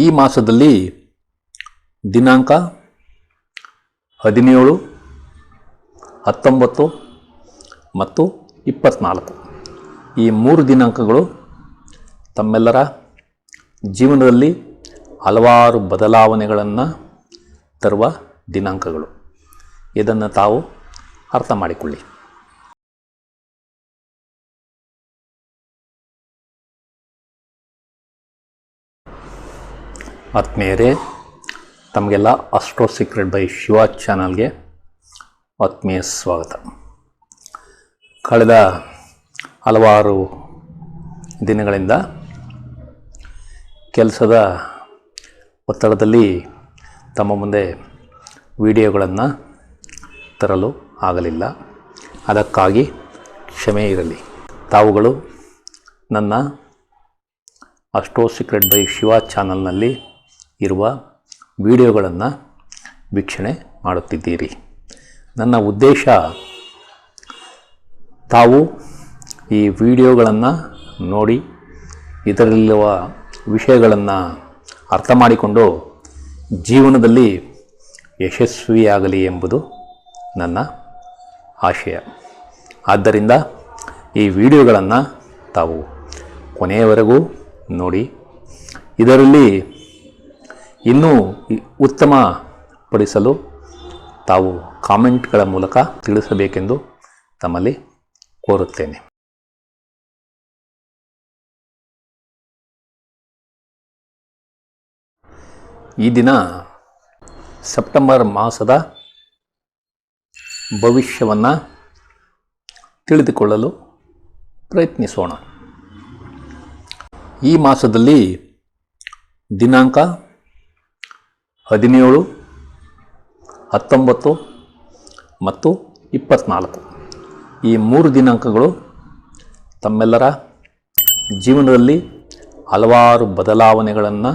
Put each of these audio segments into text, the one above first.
ಈ ಮಾಸದಲ್ಲಿ ದಿನಾಂಕ 17, 19 ಮತ್ತು 24 ಈ 3 ದಿನಾಂಕಗಳು ತಮ್ಮೆಲ್ಲರ ಜೀವನದಲ್ಲಿ ಹಲವಾರು ಬದಲಾವಣೆಗಳನ್ನು ತರುವ ದಿನಾಂಕಗಳು. ಇದನ್ನು ತಾವು ಅರ್ಥ ಮಾಡಿಕೊಳ್ಳಿ. ಆತ್ಮೀಯರೇ, ತಮಗೆಲ್ಲ ಅಸ್ಟ್ರೋ ಸೀಕ್ರೆಟ್ ಬೈ ಶಿವ ಚಾನಲ್ಗೆ ಆತ್ಮೀಯ ಸ್ವಾಗತ. ಕಳೆದ ಹಲವಾರು ದಿನಗಳಿಂದ ಕೆಲಸದ ಒತ್ತಡದಲ್ಲಿ ತಮ್ಮ ಮುಂದೆ ವಿಡಿಯೋಗಳನ್ನು ತರಲು ಆಗಲಿಲ್ಲ. ಅದಕ್ಕಾಗಿ ಕ್ಷಮೆ ಇರಲಿ. ತಾವುಗಳು ನನ್ನ ಅಸ್ಟ್ರೋ ಸೀಕ್ರೆಟ್ ಬೈ ಶಿವ ಚಾನಲ್ನಲ್ಲಿ ಇರುವ ವಿಡಿಯೋಗಳನ್ನು ವೀಕ್ಷಣೆ ಮಾಡುತ್ತಿದ್ದೀರಿ. ನನ್ನ ಉದ್ದೇಶ ತಾವು ಈ ವಿಡಿಯೋಗಳನ್ನು ನೋಡಿ ಇದರಲ್ಲಿರುವ ವಿಷಯಗಳನ್ನು ಅರ್ಥ ಮಾಡಿಕೊಂಡು ಜೀವನದಲ್ಲಿ ಯಶಸ್ವಿಯಾಗಲಿ ಎಂಬುದು ನನ್ನ ಆಶಯ. ಆದ್ದರಿಂದ ಈ ವಿಡಿಯೋಗಳನ್ನು ತಾವು ಕೊನೆಯವರೆಗೂ ನೋಡಿ ಇದರಲ್ಲಿ ಇನ್ನೂ ಉತ್ತಮಪಡಿಸಲು ತಾವು ಕಾಮೆಂಟ್ಗಳ ಮೂಲಕ ತಿಳಿಸಬೇಕೆಂದು ತಮ್ಮಲ್ಲಿ ಕೋರುತ್ತೇನೆ. ಈ ದಿನ ಸೆಪ್ಟೆಂಬರ್ ಮಾಸದ ಭವಿಷ್ಯವನ್ನು ತಿಳಿದುಕೊಳ್ಳಲು ಪ್ರಯತ್ನಿಸೋಣ. ಈ ಮಾಸದಲ್ಲಿ ದಿನಾಂಕ 17, 19 ಮತ್ತು 24 ಈ 3 ದಿನಾಂಕಗಳು ತಮ್ಮೆಲ್ಲರ ಜೀವನದಲ್ಲಿ ಹಲವಾರು ಬದಲಾವಣೆಗಳನ್ನು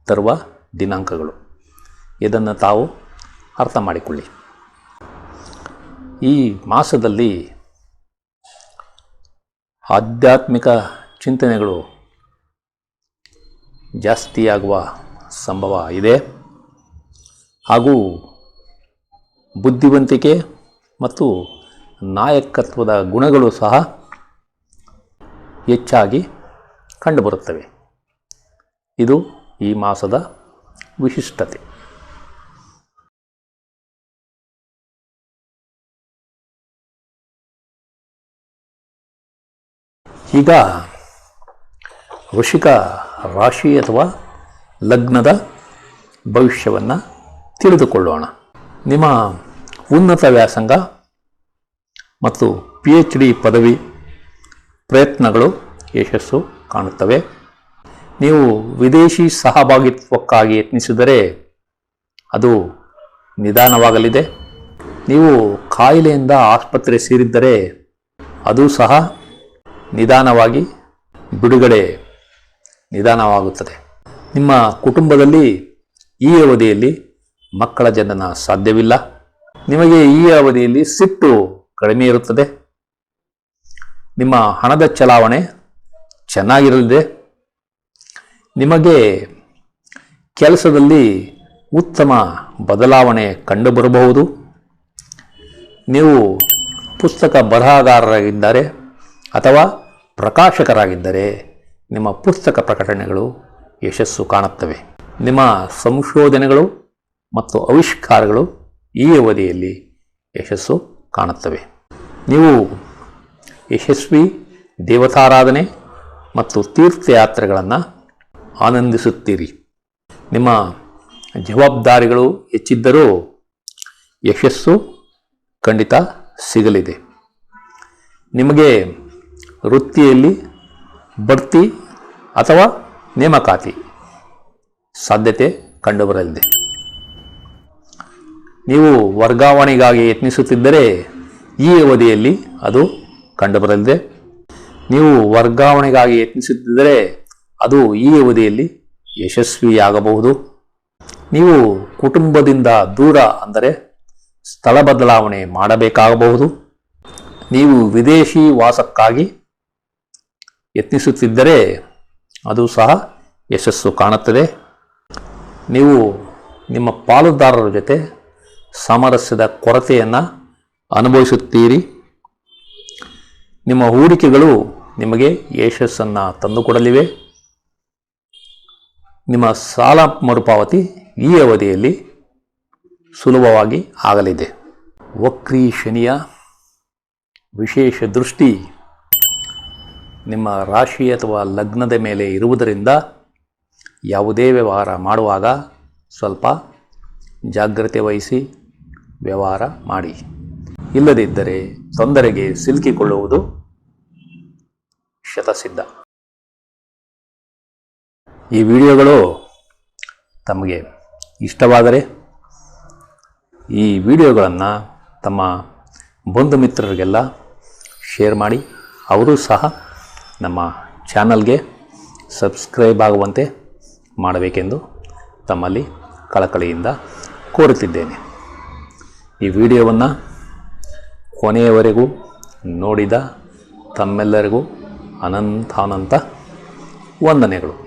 ತರುವ ದಿನಾಂಕಗಳು. ಇದನ್ನು ತಾವು ಅರ್ಥ ಮಾಡಿಕೊಳ್ಳಿ. ಈ ಮಾಸದಲ್ಲಿ ಆಧ್ಯಾತ್ಮಿಕ ಚಿಂತನೆಗಳು ಜಾಸ್ತಿಯಾಗುವ ಸಂಭವ ಇದೆ. ಹಾಗೂ ಬುದ್ಧಿವಂತಿಕೆ ಮತ್ತು ನಾಯಕತ್ವದ ಗುಣಗಳು ಸಹ ಹೆಚ್ಚಾಗಿ ಕಂಡುಬರುತ್ತವೆ. ಇದು ಈ ಮಾಸದ ವಿಶಿಷ್ಟತೆ. ಈಗ ವೃಶ್ಚಿಕ ರಾಶಿ ಅಥವಾ ಲಗ್ನದ ಭವಿಷ್ಯವನ್ನು ತಿಳಿದುಕೊಳ್ಳೋಣ. ನಿಮ್ಮ ಉನ್ನತ ವ್ಯಾಸಂಗ ಮತ್ತು PhD ಪದವಿ ಪ್ರಯತ್ನಗಳು ಯಶಸ್ಸು ಕಾಣುತ್ತವೆ. ನೀವು ವಿದೇಶಿ ಸಹಭಾಗಿತ್ವಕ್ಕಾಗಿ ಯತ್ನಿಸಿದರೆ ಅದು ನಿಧಾನವಾಗಲಿದೆ. ನೀವು ಕಾಯಿಲೆಯಿಂದ ಆಸ್ಪತ್ರೆ ಸೇರಿದ್ದರೆ ಅದು ಸಹ ನಿಧಾನವಾಗಿ ಬಿಡುಗಡೆ ನಿಧಾನವಾಗುತ್ತದೆ. ನಿಮ್ಮ ಕುಟುಂಬದಲ್ಲಿ ಈ ಅವಧಿಯಲ್ಲಿ ಮಕ್ಕಳ ಜನನ ಸಾಧ್ಯವಿಲ್ಲ. ನಿಮಗೆ ಈ ಅವಧಿಯಲ್ಲಿ ಸಿಟ್ಟು ಕಡಿಮೆ ಇರುತ್ತದೆ. ನಿಮ್ಮ ಹಣದ ಚಲಾವಣೆ ಚೆನ್ನಾಗಿರಲಿದೆ. ನಿಮಗೆ ಕೆಲಸದಲ್ಲಿ ಉತ್ತಮ ಬದಲಾವಣೆ ಕಂಡುಬರಬಹುದು. ನೀವು ಪುಸ್ತಕ ಬರಹಗಾರರಾಗಿದ್ದರೆ ಅಥವಾ ಪ್ರಕಾಶಕರಾಗಿದ್ದರೆ ನಿಮ್ಮ ಪುಸ್ತಕ ಪ್ರಕಟಣೆಗಳು ಯಶಸ್ಸು ಕಾಣುತ್ತವೆ. ನಿಮ್ಮ ಸಂಶೋಧನೆಗಳು ಮತ್ತು ಆವಿಷ್ಕಾರಗಳು ಈ ಅವಧಿಯಲ್ಲಿ ಯಶಸ್ಸು ಕಾಣುತ್ತವೆ. ನೀವು ಯಶಸ್ವಿ ದೇವತಾರಾಧನೆ ಮತ್ತು ತೀರ್ಥಯಾತ್ರೆಗಳನ್ನು ಆನಂದಿಸುತ್ತೀರಿ. ನಿಮ್ಮ ಜವಾಬ್ದಾರಿಗಳು ಹೆಚ್ಚಿದ್ದರೂ ಯಶಸ್ಸು ಖಂಡಿತ ಸಿಗಲಿದೆ. ನಿಮಗೆ ವೃತ್ತಿಯಲ್ಲಿ ಬಡ್ತಿ ಅಥವಾ ನೇಮಕಾತಿ ಸಾಧ್ಯತೆ ಕಂಡುಬರಲಿದೆ. ನೀವು ವರ್ಗಾವಣೆಗಾಗಿ ಯತ್ನಿಸುತ್ತಿದ್ದರೆ ಈ ಅವಧಿಯಲ್ಲಿ ಅದು ಕಂಡುಬರಲಿದೆ. ನೀವು ವರ್ಗಾವಣೆಗಾಗಿ ಯತ್ನಿಸುತ್ತಿದ್ದರೆ ಅದು ಈ ಅವಧಿಯಲ್ಲಿ ಯಶಸ್ವಿಯಾಗಬಹುದು. ನೀವು ಕುಟುಂಬದಿಂದ ದೂರ ಅಂದರೆ ಸ್ಥಳ ಬದಲಾವಣೆ ಮಾಡಬೇಕಾಗಬಹುದು. ನೀವು ವಿದೇಶಿ ವಾಸಕ್ಕಾಗಿ ಯತ್ನಿಸುತ್ತಿದ್ದರೆ ಅದು ಸಹ ಯಶಸ್ಸು ಕಾಣುತ್ತದೆ. ನೀವು ನಿಮ್ಮ ಪಾಲುದಾರರ ಜೊತೆ ಸಾಮರಸ್ಯದ ಕೊರತೆಯನ್ನು ಅನುಭವಿಸುತ್ತೀರಿ. ನಿಮ್ಮ ಹೂಡಿಕೆಗಳು ನಿಮಗೆ ಯಶಸ್ಸನ್ನು ತಂದುಕೊಡಲಿವೆ. ನಿಮ್ಮ ಸಾಲ ಮರುಪಾವತಿ ಈ ಅವಧಿಯಲ್ಲಿ ಸುಲಭವಾಗಿ ಆಗಲಿದೆ. ವಕ್ರಿ ಶನಿಯ ವಿಶೇಷ ದೃಷ್ಟಿ ನಿಮ್ಮ ರಾಶಿ ಅಥವಾ ಲಗ್ನದ ಮೇಲೆ ಇರುವುದರಿಂದ ಯಾವುದೇ ವ್ಯವಹಾರ ಮಾಡುವಾಗ ಸ್ವಲ್ಪ ಜಾಗ್ರತೆ ವಹಿಸಿ ವ್ಯವಹಾರ ಮಾಡಿ. ಇಲ್ಲದಿದ್ದರೆ ತೊಂದರೆಗೆ ಸಿಲುಕಿಕೊಳ್ಳುವುದು ಶತಸಿದ್ಧ. ಈ ವಿಡಿಯೋಗಳು ತಮಗೆ ಇಷ್ಟವಾದರೆ ಈ ವಿಡಿಯೋಗಳನ್ನು ತಮ್ಮ ಬಂಧು ಮಿತ್ರರಿಗೆಲ್ಲ ಶೇರ್ ಮಾಡಿ. ಅವರು ಸಹ ನಮ್ಮ ಚಾನಲ್ಗೆ ಸಬ್ಸ್ಕ್ರೈಬ್ ಆಗುವಂತೆ ಮಾಡಬೇಕೆಂದು ತಮ್ಮಲ್ಲಿ ಕಳಕಳಿಯಿಂದ ಕೋರುತ್ತಿದ್ದೇನೆ. ಈ ವಿಡಿಯೋವನ್ನು ಕೊನೆಯವರೆಗೂ ನೋಡಿದ ತಮ್ಮೆಲ್ಲರಿಗೂ ಅನಂತಾನಂತ ವಂದನೆಗಳು.